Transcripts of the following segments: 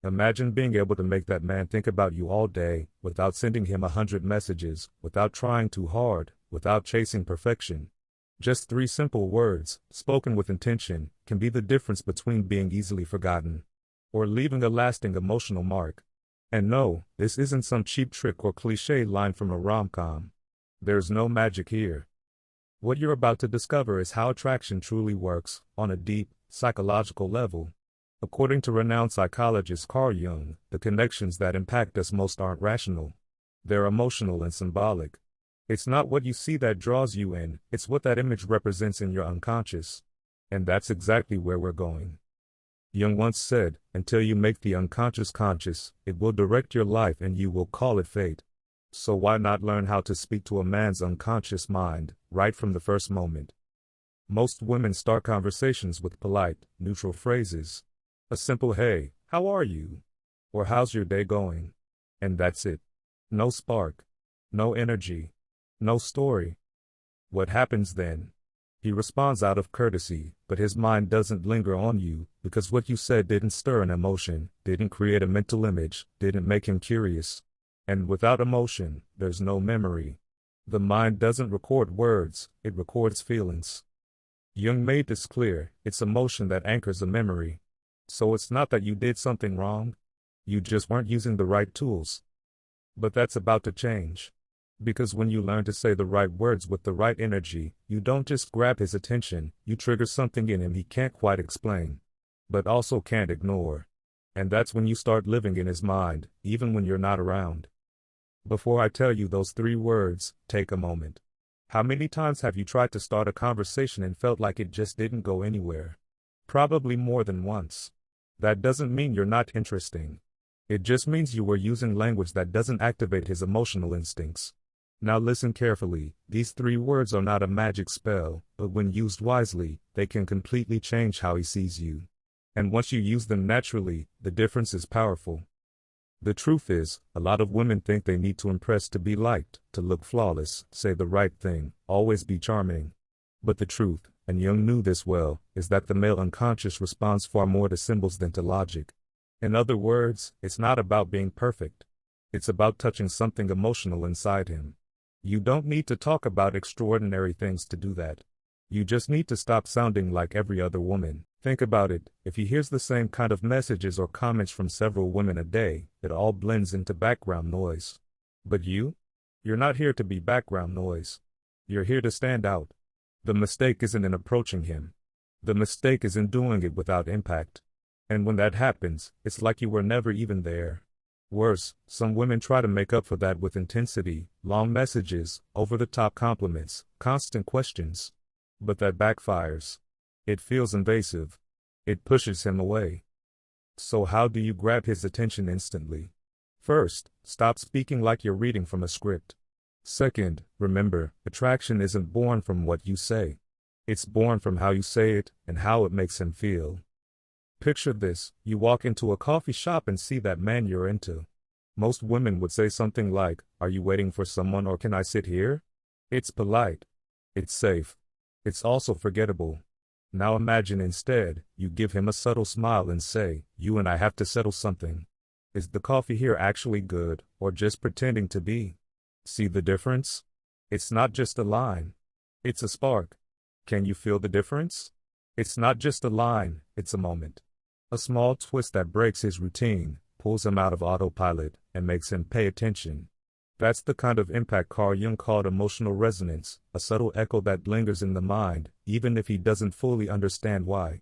Imagine being able to make that man think about you all day, without sending him 100 messages, without trying too hard, without chasing perfection. Just 3 simple words, spoken with intention, can be the difference between being easily forgotten or leaving a lasting emotional mark. And no, this isn't some cheap trick or cliché line from a rom-com. There's no magic here. What you're about to discover is how attraction truly works, on a deep, psychological level. According to renowned psychologist Carl Jung, the connections that impact us most aren't rational. They're emotional and symbolic. It's not what you see that draws you in, it's what that image represents in your unconscious. And that's exactly where we're going. Jung once said, until you make the unconscious conscious, it will direct your life and you will call it fate. So why not learn how to speak to a man's unconscious mind, right from the first moment? Most women start conversations with polite, neutral phrases. A simple hey, how are you? Or how's your day going? And that's it. No spark. No energy. No story. What happens then? He responds out of courtesy, but his mind doesn't linger on you, because what you said didn't stir an emotion, didn't create a mental image, didn't make him curious. And without emotion, there's no memory. The mind doesn't record words, it records feelings. Jung made this clear, it's emotion that anchors a memory. So it's not that you did something wrong. You just weren't using the right tools. But that's about to change. Because when you learn to say the right words with the right energy, you don't just grab his attention, you trigger something in him he can't quite explain, but also can't ignore. And that's when you start living in his mind, even when you're not around. Before I tell you those 3 words, take a moment. How many times have you tried to start a conversation and felt like it just didn't go anywhere? Probably more than once. That doesn't mean you're not interesting. It just means you were using language that doesn't activate his emotional instincts. Now listen carefully, these 3 words are not a magic spell, but when used wisely, they can completely change how he sees you. And once you use them naturally, the difference is powerful. The truth is, a lot of women think they need to impress to be liked, to look flawless, say the right thing, always be charming. But the truth, and Jung knew this well, is that the male unconscious responds far more to symbols than to logic. In other words, it's not about being perfect. It's about touching something emotional inside him. You don't need to talk about extraordinary things to do that. You just need to stop sounding like every other woman. Think about it, if he hears the same kind of messages or comments from several women a day, it all blends into background noise. But you're not here to be background noise. You're here to stand out. The mistake isn't in approaching him. The mistake is in doing it without impact. And when that happens, it's like you were never even there. Worse, some women try to make up for that with intensity, long messages, over-the-top compliments, constant questions. But that backfires. It feels invasive. It pushes him away. So how do you grab his attention instantly? First, stop speaking like you're reading from a script. Second, remember, attraction isn't born from what you say. It's born from how you say it and how it makes him feel. Picture this, you walk into a coffee shop and see that man you're into. Most women would say something like, "Are you waiting for someone or can I sit here?" It's polite. It's safe. It's also forgettable. Now imagine instead, you give him a subtle smile and say, "You and I have to settle something. Is the coffee here actually good, or just pretending to be?" See the difference? It's not just a line. It's a spark. Can you feel the difference? It's not just a line, it's a moment. A small twist that breaks his routine, pulls him out of autopilot, and makes him pay attention. That's the kind of impact Carl Jung called emotional resonance, a subtle echo that lingers in the mind, even if he doesn't fully understand why.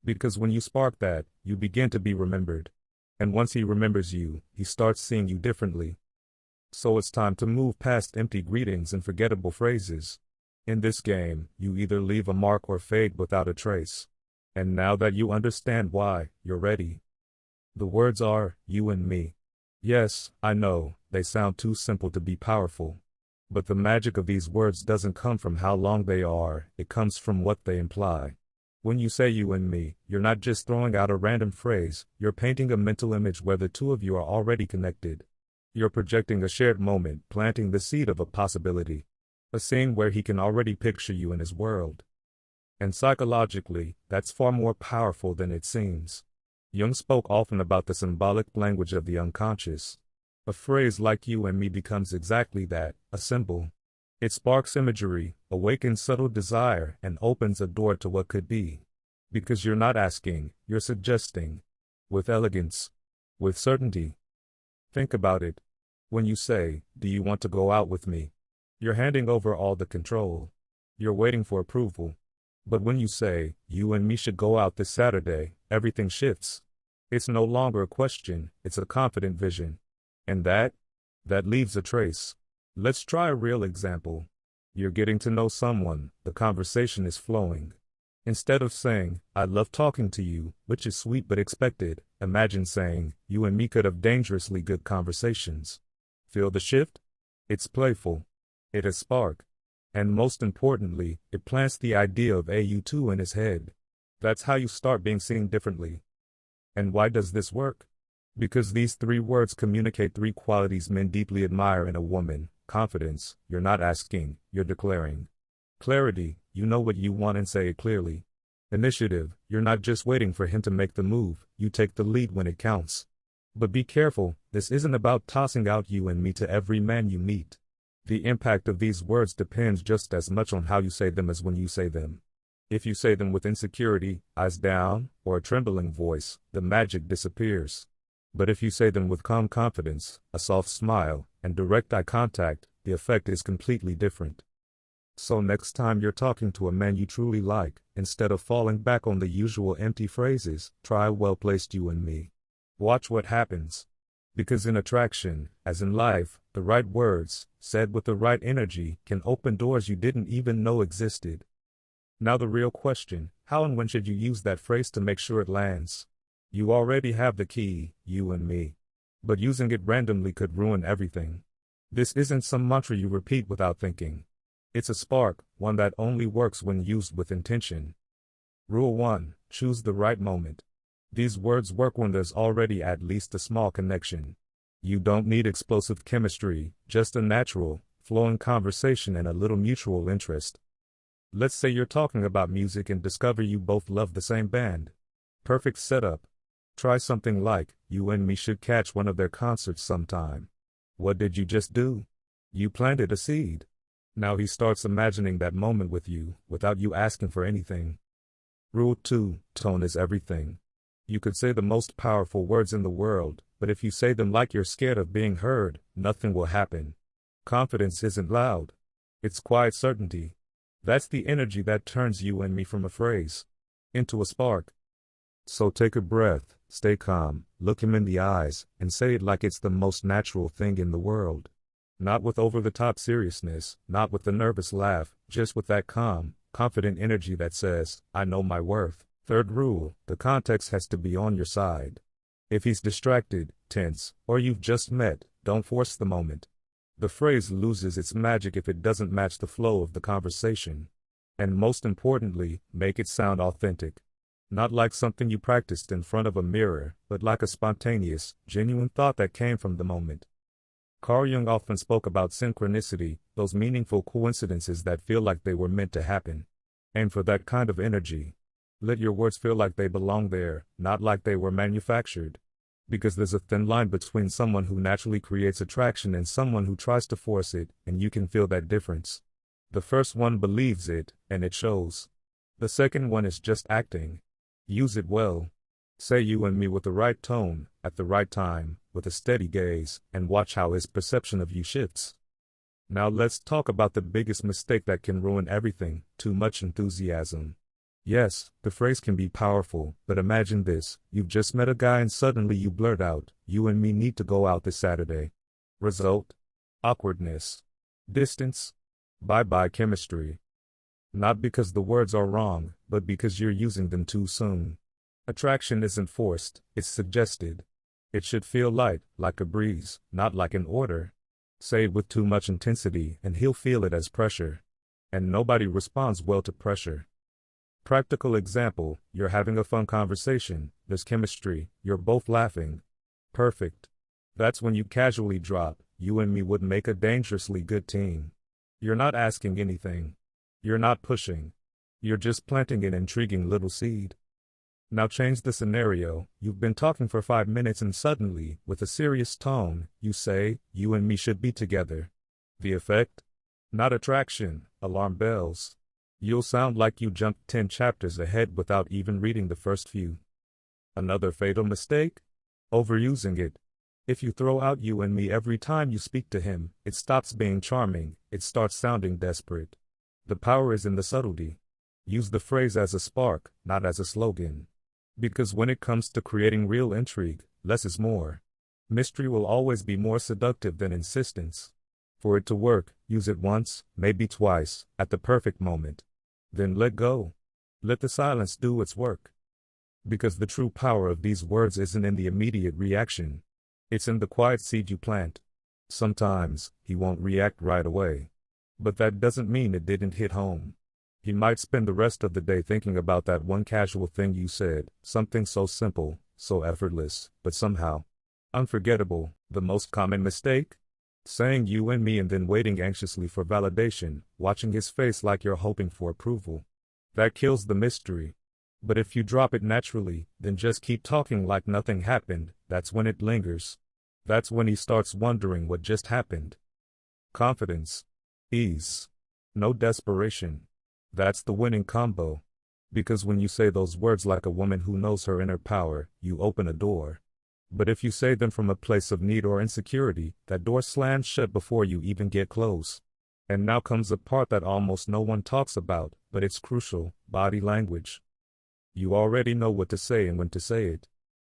Because when you spark that, you begin to be remembered. And once he remembers you, he starts seeing you differently. So it's time to move past empty greetings and forgettable phrases. In this game, you either leave a mark or fade without a trace. And now that you understand why, you're ready. The words are, you and me. Yes, I know, they sound too simple to be powerful. But the magic of these words doesn't come from how long they are, it comes from what they imply. When you say you and me, you're not just throwing out a random phrase, you're painting a mental image where the two of you are already connected. You're projecting a shared moment, planting the seed of a possibility. A scene where he can already picture you in his world. And psychologically, that's far more powerful than it seems. Jung spoke often about the symbolic language of the unconscious. A phrase like "you and me" becomes exactly that, a symbol. It sparks imagery, awakens subtle desire, and opens a door to what could be. Because you're not asking, you're suggesting. With elegance. With certainty. Think about it. When you say, "Do you want to go out with me?" You're handing over all the control. You're waiting for approval. But when you say, "You and me should go out this Saturday," everything shifts. It's no longer a question, it's a confident vision. And that leaves a trace. Let's try a real example. You're getting to know someone, the conversation is flowing. Instead of saying, "I love talking to you," which is sweet but expected, imagine saying, "You and me could have dangerously good conversations." Feel the shift? It's playful. It has spark. And most importantly, it plants the idea of a you two in his head. That's how you start being seen differently. And why does this work? Because these three words communicate three qualities men deeply admire in a woman. Confidence, you're not asking, you're declaring. Clarity, you know what you want and say it clearly. Initiative, you're not just waiting for him to make the move, you take the lead when it counts. But be careful, this isn't about tossing out "you and me" to every man you meet. The impact of these words depends just as much on how you say them as when you say them. If you say them with insecurity, eyes down, or a trembling voice, the magic disappears. But if you say them with calm confidence, a soft smile, and direct eye contact, the effect is completely different. So next time you're talking to a man you truly like, instead of falling back on the usual empty phrases, try a well-placed "you and me." Watch what happens. Because in attraction, as in life, the right words, said with the right energy, can open doors you didn't even know existed. Now the real question, how and when should you use that phrase to make sure it lands? You already have the key, "you and me." But using it randomly could ruin everything. This isn't some mantra you repeat without thinking. It's a spark, one that only works when used with intention. Rule 1. Choose the right moment. These words work when there's already at least a small connection. You don't need explosive chemistry, just a natural, flowing conversation and a little mutual interest. Let's say you're talking about music and discover you both love the same band. Perfect setup. Try something like, "You and me should catch one of their concerts sometime." What did you just do? You planted a seed. Now he starts imagining that moment with you, without you asking for anything. Rule 2. Tone is everything. You could say the most powerful words in the world, but if you say them like you're scared of being heard, nothing will happen. Confidence isn't loud. It's quiet certainty. That's the energy that turns "you and me" from a phrase into a spark. So take a breath, stay calm, look him in the eyes, and say it like it's the most natural thing in the world. Not with over-the-top seriousness, not with the nervous laugh, just with that calm, confident energy that says, "I know my worth." Third rule, the context has to be on your side. If he's distracted, tense, or you've just met, don't force the moment. The phrase loses its magic if it doesn't match the flow of the conversation. And most importantly, make it sound authentic. Not like something you practiced in front of a mirror, but like a spontaneous, genuine thought that came from the moment. Carl Jung often spoke about synchronicity, those meaningful coincidences that feel like they were meant to happen. And for that kind of energy, let your words feel like they belong there, not like they were manufactured. Because there's a thin line between someone who naturally creates attraction and someone who tries to force it, and you can feel that difference. The first one believes it, and it shows. The second one is just acting. Use it well. Say "you and me" with the right tone, at the right time, with a steady gaze, and watch how his perception of you shifts. Now let's talk about the biggest mistake that can ruin everything: too much enthusiasm. Yes, the phrase can be powerful, but imagine this: you've just met a guy and suddenly you blurt out, "You and me need to go out this Saturday." Result? Awkwardness. Distance. Bye-bye chemistry. Not because the words are wrong, but because you're using them too soon. Attraction isn't forced, it's suggested. It should feel light, like a breeze, not like an order. Say it with too much intensity and he'll feel it as pressure. And nobody responds well to pressure. Practical example, you're having a fun conversation, there's chemistry, you're both laughing. Perfect. That's when you casually drop, "You and me would make a dangerously good team." You're not asking anything. You're not pushing. You're just planting an intriguing little seed. Now change the scenario. You've been talking for 5 minutes and suddenly, with a serious tone, you say, "You and me should be together." The effect? Not attraction, alarm bells. You'll sound like you jumped 10 chapters ahead without even reading the first few. Another fatal mistake? Overusing it. If you throw out "you and me" every time you speak to him, it stops being charming, it starts sounding desperate. The power is in the subtlety. Use the phrase as a spark, not as a slogan. Because when it comes to creating real intrigue, less is more. Mystery will always be more seductive than insistence. For it to work, use it once, maybe twice, at the perfect moment. Then let go. Let the silence do its work. Because the true power of these words isn't in the immediate reaction. It's in the quiet seed you plant. Sometimes, he won't react right away. But that doesn't mean it didn't hit home. He might spend the rest of the day thinking about that one casual thing you said, something so simple, so effortless, but somehow unforgettable. The most common mistake? Saying "you and me" and then waiting anxiously for validation, watching his face like you're hoping for approval. That kills the mystery. But if you drop it naturally, then just keep talking like nothing happened, that's when it lingers. That's when he starts wondering what just happened. Confidence. Ease. No desperation. That's the winning combo. Because when you say those words like a woman who knows her inner power, you open a door. But if you say them from a place of need or insecurity, that door slams shut before you even get close. And now comes a part that almost no one talks about, but it's crucial: body language. You already know what to say and when to say it.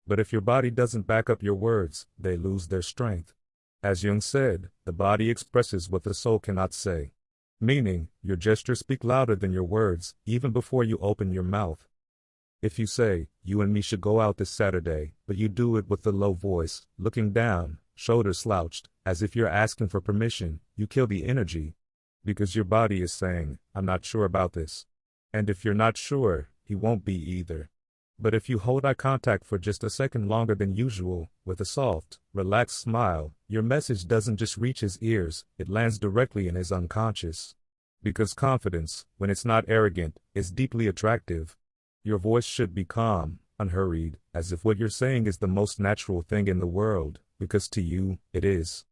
But if your body doesn't back up your words, they lose their strength. As Jung said, the body expresses what the soul cannot say. Meaning, your gestures speak louder than your words, even before you open your mouth. If you say, "You and me should go out this Saturday," but you do it with a low voice, looking down, shoulders slouched, as if you're asking for permission, you kill the energy. Because your body is saying, "I'm not sure about this." And if you're not sure, he won't be either. But if you hold eye contact for just a second longer than usual, with a soft, relaxed smile, your message doesn't just reach his ears, it lands directly in his unconscious. Because confidence, when it's not arrogant, is deeply attractive. Your voice should be calm, unhurried, as if what you're saying is the most natural thing in the world, because to you, it is.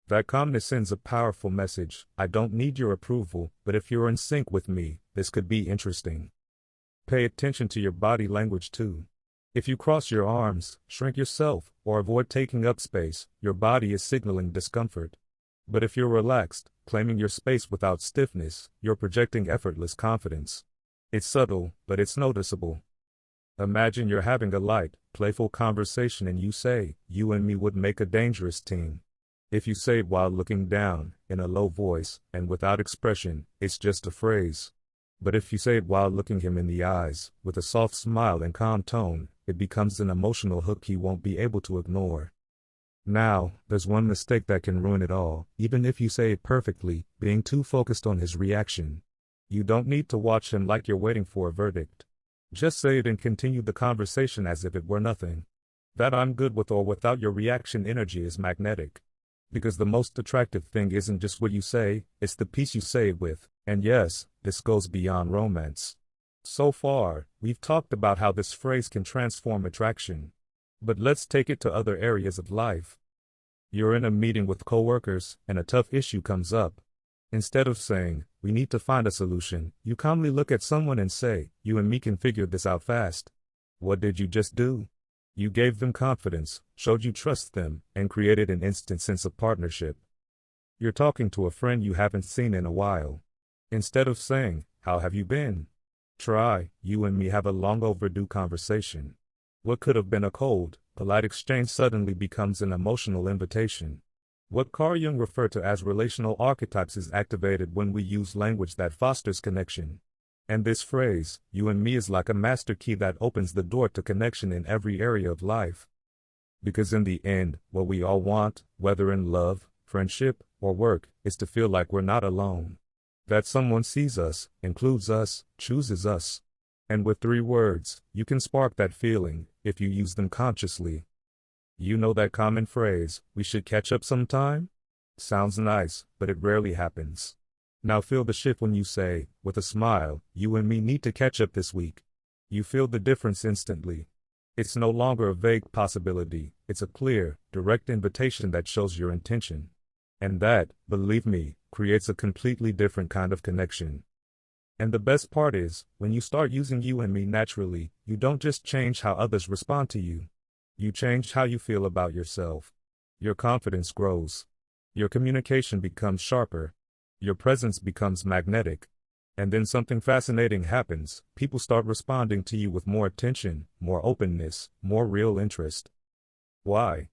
That calmness sends a powerful message: I don't need your approval, but if you're in sync with me, this could be interesting. Pay attention to your body language too. If you cross your arms, shrink yourself, or avoid taking up space, your body is signaling discomfort. But if you're relaxed, claiming your space without stiffness, you're projecting effortless confidence. It's subtle, but it's noticeable. Imagine you're having a light, playful conversation and you say, "You and me would make a dangerous team." If you say it while looking down, in a low voice, and without expression, it's just a phrase. But if you say it while looking him in the eyes, with a soft smile and calm tone, it becomes an emotional hook he won't be able to ignore. Now, there's one mistake that can ruin it all, even if you say it perfectly: being too focused on his reaction. You don't need to watch him like you're waiting for a verdict. Just say it and continue the conversation as if it were nothing. That "I'm good with or without your reaction" energy is magnetic. Because the most attractive thing isn't just what you say, it's the piece you say it with. And yes, this goes beyond romance. So far, we've talked about how this phrase can transform attraction. But let's take it to other areas of life. You're in a meeting with coworkers, and a tough issue comes up. Instead of saying, "We need to find a solution," you calmly look at someone and say, "You and me can figure this out fast." What did you just do? You gave them confidence, showed you trust them, and created an instant sense of partnership. You're talking to a friend you haven't seen in a while. Instead of saying, "How have you been?" try, "You and me have a long overdue conversation." What could have been a cold, polite exchange suddenly becomes an emotional invitation. What Carl Jung referred to as relational archetypes is activated when we use language that fosters connection. And this phrase, "you and me," is like a master key that opens the door to connection in every area of life. Because in the end, what we all want, whether in love, friendship, or work, is to feel like we're not alone. That someone sees us, includes us, chooses us. And with 3 words, you can spark that feeling, if you use them consciously. You know that common phrase, "We should catch up sometime"? Sounds nice, but it rarely happens. Now feel the shift when you say, with a smile, "You and me need to catch up this week." You feel the difference instantly. It's no longer a vague possibility, it's a clear, direct invitation that shows your intention. And that, believe me, creates a completely different kind of connection. And the best part is, when you start using you and me naturally, you don't just change how others respond to you. You change how you feel about yourself. Your confidence grows. Your communication becomes sharper. Your presence becomes magnetic. And then something fascinating happens. People start responding to you with more attention, more openness, more real interest. Why?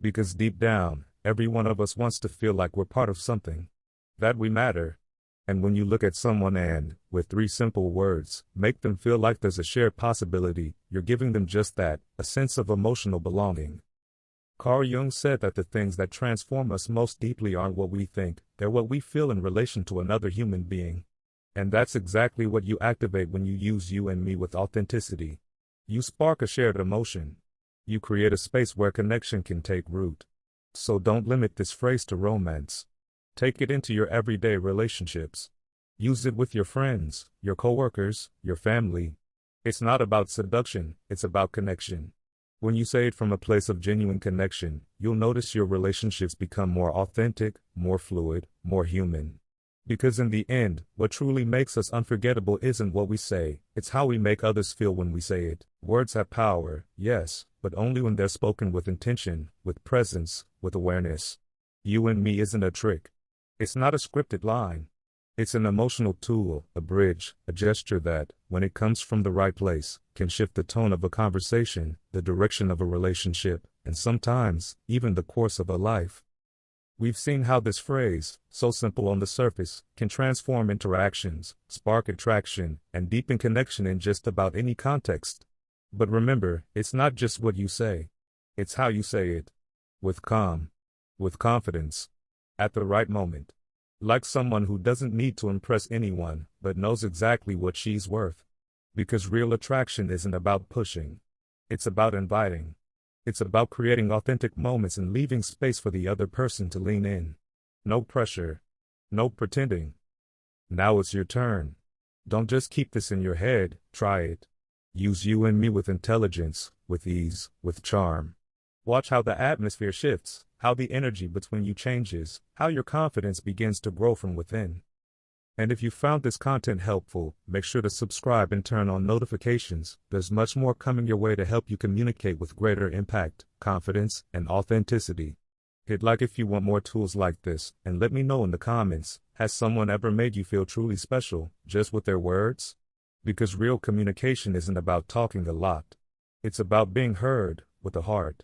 Because deep down, every one of us wants to feel like we're part of something. That we matter. And when you look at someone and, with 3 simple words, make them feel like there's a shared possibility, you're giving them just that, a sense of emotional belonging. Carl Jung said that the things that transform us most deeply aren't what we think, they're what we feel in relation to another human being. And that's exactly what you activate when you use you and me with authenticity. You spark a shared emotion. You create a space where connection can take root. So don't limit this phrase to romance. Take it into your everyday relationships. Use it with your friends, your coworkers, your family. It's not about seduction, it's about connection. When you say it from a place of genuine connection, you'll notice your relationships become more authentic, more fluid, more human. Because in the end, what truly makes us unforgettable isn't what we say, it's how we make others feel when we say it. Words have power, yes, but only when they're spoken with intention, with presence, with awareness. You and me isn't a trick. It's not a scripted line. It's an emotional tool, a bridge, a gesture that, when it comes from the right place, can shift the tone of a conversation, the direction of a relationship, and sometimes, even the course of a life. We've seen how this phrase, so simple on the surface, can transform interactions, spark attraction, and deepen connection in just about any context. But remember, it's not just what you say. It's how you say it. With calm. With confidence. At the right moment. Like someone who doesn't need to impress anyone, but knows exactly what she's worth. Because real attraction isn't about pushing. It's about inviting. It's about creating authentic moments and leaving space for the other person to lean in. No pressure. No pretending. Now it's your turn. Don't just keep this in your head, try it. Use you and me with intelligence, with ease, with charm. Watch how the atmosphere shifts, how the energy between you changes, how your confidence begins to grow from within. And if you found this content helpful, make sure to subscribe and turn on notifications. There's much more coming your way to help you communicate with greater impact, confidence, and authenticity. Hit like if you want more tools like this, and let me know in the comments, has someone ever made you feel truly special, just with their words? Because real communication isn't about talking a lot. It's about being heard, with a heart.